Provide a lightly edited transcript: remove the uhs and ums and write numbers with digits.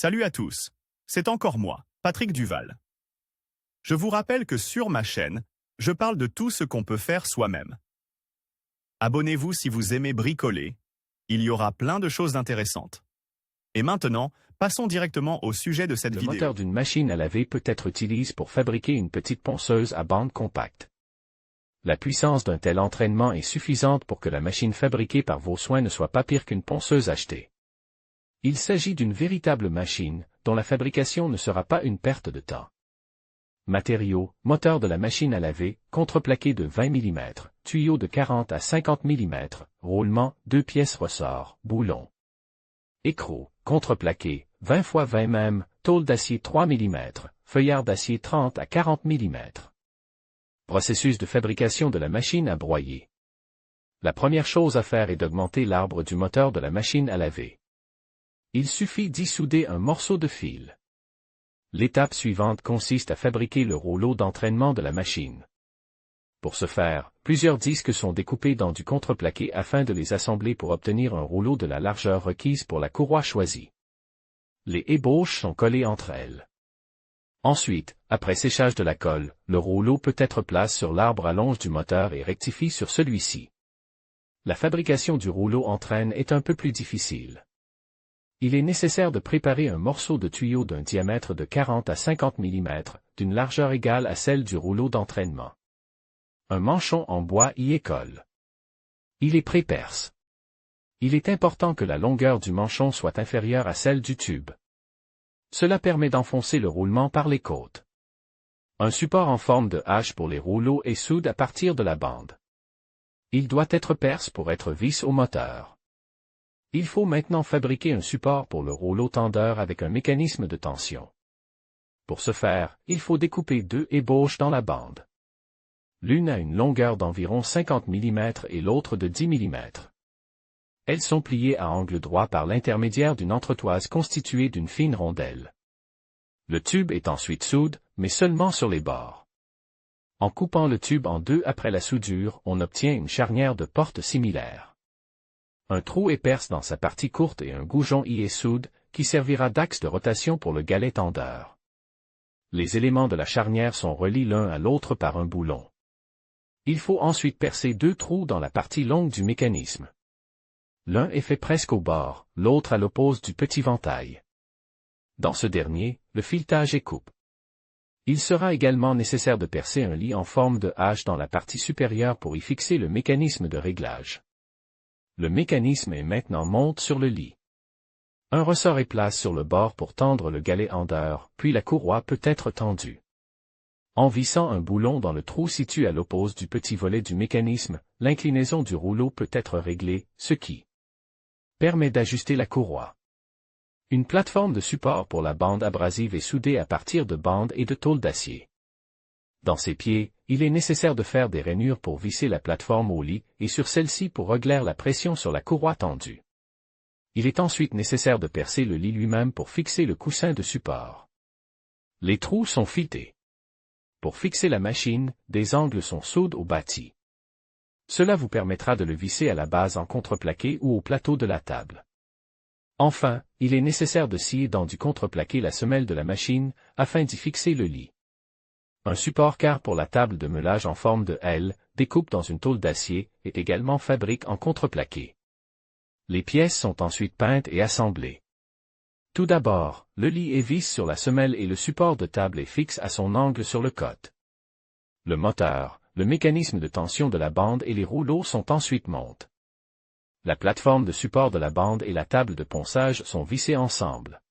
Salut à tous, c'est encore moi, Patrick Duval. Je vous rappelle que sur ma chaîne, je parle de tout ce qu'on peut faire soi-même. Abonnez-vous si vous aimez bricoler, il y aura plein de choses intéressantes. Et maintenant, passons directement au sujet de cette vidéo. Le moteur d'une machine à laver peut être utilisé pour fabriquer une petite ponceuse à bande compacte. La puissance d'un tel entraînement est suffisante pour que la machine fabriquée par vos soins ne soit pas pire qu'une ponceuse achetée. Il s'agit d'une véritable machine, dont la fabrication ne sera pas une perte de temps. Matériaux, moteur de la machine à laver, contreplaqué de 20 mm, tuyau de 40 à 50 mm, roulement, 2 pièces ressort, boulon. Écrou, contreplaqué, 20 x 20 mm, tôle d'acier 3 mm, feuillard d'acier 30 à 40 mm. Processus de fabrication de la machine à broyer. La première chose à faire est d'augmenter l'arbre du moteur de la machine à laver. Il suffit d'y souder un morceau de fil. L'étape suivante consiste à fabriquer le rouleau d'entraînement de la machine. Pour ce faire, plusieurs disques sont découpés dans du contreplaqué afin de les assembler pour obtenir un rouleau de la largeur requise pour la courroie choisie. Les ébauches sont collées entre elles. Ensuite, après séchage de la colle, le rouleau peut être placé sur l'arbre à longe du moteur et rectifié sur celui-ci. La fabrication du rouleau entraîne est un peu plus difficile. Il est nécessaire de préparer un morceau de tuyau d'un diamètre de 40 à 50 mm, d'une largeur égale à celle du rouleau d'entraînement. Un manchon en bois y est collé. Il est pré-perce. Il est important que la longueur du manchon soit inférieure à celle du tube. Cela permet d'enfoncer le roulement par les côtes. Un support en forme de hache pour les rouleaux est soude à partir de la bande. Il doit être perce pour être vis au moteur. Il faut maintenant fabriquer un support pour le rouleau tendeur avec un mécanisme de tension. Pour ce faire, il faut découper deux ébauches dans la bande. L'une a une longueur d'environ 50 mm et l'autre de 10 mm. Elles sont pliées à angle droit par l'intermédiaire d'une entretoise constituée d'une fine rondelle. Le tube est ensuite soude, mais seulement sur les bords. En coupant le tube en deux après la soudure, on obtient une charnière de porte similaire. Un trou est perce dans sa partie courte et un goujon y est soude, qui servira d'axe de rotation pour le galet tendeur. Les éléments de la charnière sont reliés l'un à l'autre par un boulon. Il faut ensuite percer deux trous dans la partie longue du mécanisme. L'un est fait presque au bord, l'autre à l'oppose du petit ventail. Dans ce dernier, le filetage est coupe. Il sera également nécessaire de percer un lit en forme de hache dans la partie supérieure pour y fixer le mécanisme de réglage. Le mécanisme est maintenant monté sur le lit. Un ressort est placé sur le bord pour tendre le galet tendeur, puis la courroie peut être tendue. En vissant un boulon dans le trou situé à l'oppose du petit volet du mécanisme, l'inclinaison du rouleau peut être réglée, ce qui permet d'ajuster la courroie. Une plateforme de support pour la bande abrasive est soudée à partir de bandes et de tôles d'acier. Dans ses pieds, il est nécessaire de faire des rainures pour visser la plateforme au lit et sur celle-ci pour régler la pression sur la courroie tendue. Il est ensuite nécessaire de percer le lit lui-même pour fixer le coussin de support. Les trous sont filetés. Pour fixer la machine, des angles sont soudés au bâti. Cela vous permettra de le visser à la base en contreplaqué ou au plateau de la table. Enfin, il est nécessaire de scier dans du contreplaqué la semelle de la machine, afin d'y fixer le lit. Un support quart pour la table de meulage en forme de L, découpe dans une tôle d'acier, est également fabriqué en contreplaqué. Les pièces sont ensuite peintes et assemblées. Tout d'abord, le lit est vissé sur la semelle et le support de table est fixe à son angle sur le côté. Le moteur, le mécanisme de tension de la bande et les rouleaux sont ensuite montés. La plateforme de support de la bande et la table de ponçage sont vissées ensemble.